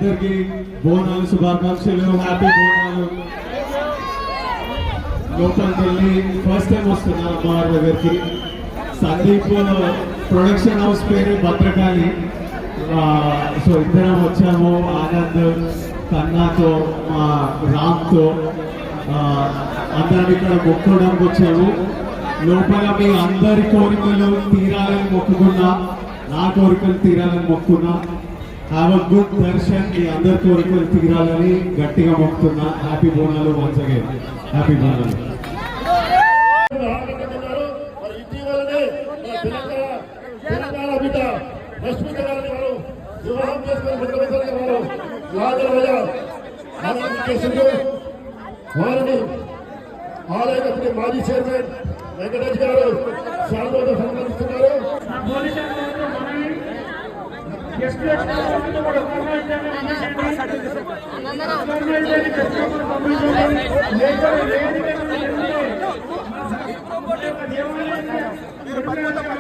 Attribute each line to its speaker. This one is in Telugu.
Speaker 1: అందరికి బోనాలు శుభాకాంక్షలు, హ్యాపీ బోనాలు. లోపలికి వెళ్ళి ఫస్ట్ టైం వస్తున్నా అమ్మవారి దగ్గరికి. సందీప్ ప్రొడక్షన్ హౌస్ పేరు భద్రకాళి. సో ఇద్దరం వచ్చాము, ఆనంద్ కన్నాతో మా రామ్తో అందరం ఇక్కడ మొక్కడానికి వచ్చాము. లోపల మీ అందరి కోరికలు తీరాలని మొక్కుకున్నా, నా కోరికలు తీరాలని మొక్కున్నా. హ్యావ్ అ గుడ్ దర్శన్, మీ అందరి కోరికలు తీరాలని గట్టిగా మొక్కుతున్నా. Happy Bonalu once again, happy Bonalu.
Speaker 2: Telangana బిడ్డ రష్మిక గారిని వారు వివాహం చేసుకుని ముఖ్యమంత్రి వారు వారిని ఆలయ కమిటీ మాజీ చైర్మన్ వెంకటేష్ గారు శాంతితో సన్మానిస్తున్నారు.
Speaker 3: దేవాలయం